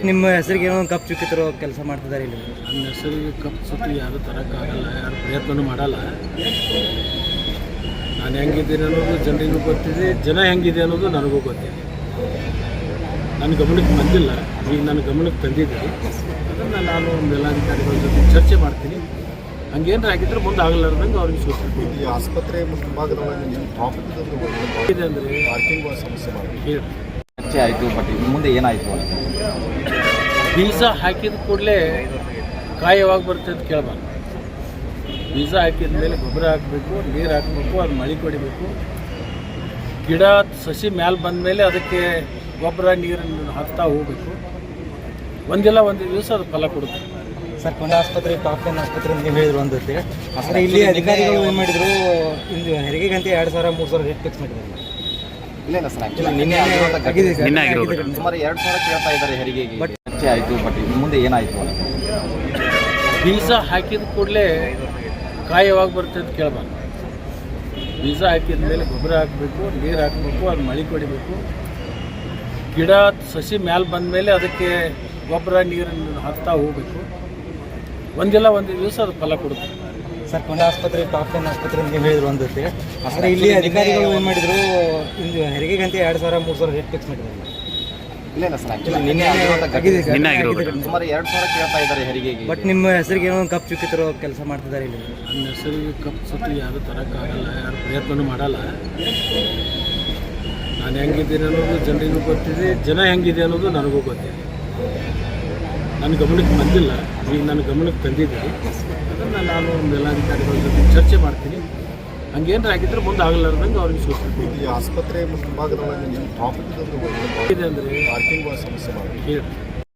ನಿಮ್ಮ ಹೆಸರಿಗೆ ಏನೋ ಒಂದು ಕಪ್ ಚುಕ್ಕಿದ್ರು ಕೆಲಸ ಮಾಡ್ತಿದ್ದಾರೆ ಇಲ್ಲಿ. ನನ್ನ ಹೆಸರಿಗೆ ಕಪ್ ಸುತ್ತಿ ಯಾರು ತರೋಕ್ಕಾಗಲ್ಲ, ಯಾರು ಪ್ರಯತ್ನನೂ ಮಾಡಲ್ಲ. ನಾನು ಹೆಂಗಿದ್ದೀನಿ ಅನ್ನೋದು ಜನರಿಗೂ ಗೊತ್ತಿದೆ, ಜನ ಹೆಂಗಿದೆ ಅನ್ನೋದು ನನಗೂ ಗೊತ್ತಿದೆ. ನನ್ನ ಗಮನಕ್ಕೆ ಬಂದಿಲ್ಲ, ಈಗ ನನ್ನ ಗಮನಕ್ಕೆ ತಂದಿದ್ದೀನಿ. ಅದನ್ನು ನಾನು ಮೇಲಾಧಿಕಾರಿಗಳ ಜೊತೆ ಚರ್ಚೆ ಮಾಡ್ತೀನಿ. ಹಂಗೇನಾರು ಆಗಿದ್ರೆ ಮುಂದೆ ಆಗಲಾರ್ದಂಗೆ ಅವ್ರಿಗೆ ಸೂಚನೆ. ಈ ಆಸ್ಪತ್ರೆ ಮುಂಭಾಗದೊಳಗೆ ಟ್ರಾಫಿಕ್ ಇದೆ ಅಂದರೆ ಪಾರ್ಕಿಂಗ್ ಸಮಸ್ಯೆ ಮಾಡಿ ಹೇಳಿ. ಚರ್ಚೆ ಆಯಿತು, ಬಟ್ ಮುಂದೆ ಏನಾಯಿತು ಅಂತ ಬೀಜ ಹಾಕಿದ ಕೂಡಲೇ ಕಾಯವಾಗಿ ಬರುತ್ತೆ ಅಂತ ಕೇಳಬಾರ್ದು. ಬೀಜ ಹಾಕಿದ ಮೇಲೆ ಗೊಬ್ಬರ ಹಾಕಬೇಕು, ನೀರು ಹಾಕಬೇಕು, ಅದು ಮಳೆ ಕೊಡಬೇಕು. ಗಿಡ ಸಸಿ ಮ್ಯಾಲೆ ಬಂದ ಮೇಲೆ ಅದಕ್ಕೆ ಗೊಬ್ಬರ ನೀರನ್ನು ಹಾಕ್ತಾ ಹೋಗಬೇಕು. ಒಂದಿಲ್ಲ ಒಂದು ದಿವಸ ಅದು ಫಲ ಕೊಡುತ್ತೆ. ಸರ್, ಕೊನೆ ಆಸ್ಪತ್ರೆ ಟಾಪ್ 10 ಆಸ್ಪತ್ರೆ ಅಂತ ನೀವು ಹೇಳಿದ್ರು ಅಂದತ್ತೆ. ಆದರೆ ಇಲ್ಲಿ ಅಧಿಕಾರಿಗಳು ಏನು ಮಾಡಿದ್ರು, ಇಂದು ಹೆರಿಗೆಗಂತೆ 2,000-3,000 ರೇಟ್ ಫಿಕ್ಸ್ ಮಾಡಿದ್ದಾರೆ. ಇಲ್ಲ ಸರ್, ಆ್ಯಕ್ಚುಲಿ ನಿನ್ನೆ ಸುಮಾರು 2,000 ಕೇಳ್ತಾ ಇದ್ದಾರೆ ಹೆರಿಗೆಗೆ. ಬಟ್ ಚರ್ಚೆ ಆಯಿತು, ಬಟ್ ಮುಂದೆ ಏನಾಯಿತು ಅಂತ ಬೀಜ ಹಾಕಿದ ಕೂಡಲೇ ಕಾಯವಾಗಿ ಬರುತ್ತೆ ಅಂತ ಕೇಳಬಾರ್ದು. ಬೀಜ ಹಾಕಿದ ಮೇಲೆ ಗೊಬ್ಬರ ಹಾಕಬೇಕು, ನೀರು ಹಾಕಬೇಕು, ಅದು ಮಳೆ ಕೊಡಬೇಕು. ಗಿಡ ಸಸಿ ಮ್ಯಾಲೆ ಬಂದ ಮೇಲೆ ಅದಕ್ಕೆ ಗೊಬ್ಬರ ನೀರನ್ನು ಹಾಕ್ತಾ ಹೋಗಬೇಕು. ಒಂದಿಲ್ಲ ಒಂದು ದಿವಸ ಅದು ಫಲ ಕೊಡುತ್ತೆ. ಸರ್, ಕೊನೆ ಆಸ್ಪತ್ರೆ ಟಾಪ್ 10 ಆಸ್ಪತ್ರೆ ಅಂತ ನೀವು ಹೇಳಿದ್ರು ಅಂದತ್ತೆ. ಆದರೆ ಇಲ್ಲಿ ಅಧಿಕಾರಿಗಳು ಏನು ಮಾಡಿದ್ರು, ಇಂದು ಹೆರಿಗೆಗಂತೆ 2,000-3,000 ರೇಟ್ ಫಿಕ್ಸ್ ಮಾಡಿದ್ದಾರೆ. ಇಲ್ಲ ಸರ್, ಆ್ಯಕ್ಚುಲಿ ನಿನ್ನೆ ಸುಮಾರು 2,000 ಕೇಳ್ತಾ ಇದ್ದಾರೆ ಹೆರಿಗೆಗೆ. ಬಟ್ ನಿಮ್ಮ ಹೆಸರಿಗೆ ಏನೋ ಒಂದು ಕಪ್ ಚುಕ್ಕಿದ್ರು ಕೆಲಸ ಮಾಡ್ತಿದ್ದಾರೆ ಇಲ್ಲಿ. ನನ್ನ ಹೆಸರಿಗೆ ಕಪ್ ಸುತ್ತಿ ಯಾರು ತರೋಕ್ಕಾಗಲ್ಲ, ಯಾರು ಪ್ರಯತ್ನನೂ ಮಾಡಲ್ಲ. ನಾನು ಹೆಂಗಿದ್ದೀನಿ ಅನ್ನೋದು ಜನರಿಗೂ ಗೊತ್ತಿದೆ, ಜನ ಹೆಂಗಿದೆ ಅನ್ನೋದು ನನಗೂ ಗೊತ್ತಿದೆ. ನನ್ನ ಗಮನಕ್ಕೆ ಬಂದಿಲ್ಲ, ಈಗ ನನ್ನ ಗಮನಕ್ಕೆ ತಂದಿದ್ದೀನಿ. ಅದನ್ನು ನಾನು ಮೇಲಾಧಿಕಾರಿಗಳ ಜೊತೆ ಚರ್ಚೆ ಮಾಡ್ತೀನಿ. ಹಂಗೇನಾರು ಆಗಿದ್ರೆ ಮುಂದೆ ಆಗಲಾರ್ದಂಗೆ ಅವ್ರಿಗೆ ಸೂಚನೆ. ಈ ಆಸ್ಪತ್ರೆ ಮುಂಭಾಗದೊಳಗೆ ಟ್ರಾಫಿಕ್ ಇದೆ ಅಂದರೆ ಪಾರ್ಕಿಂಗ್ ಸಮಸ್ಯೆ ಮಾಡಿ ಹೇಳಿ.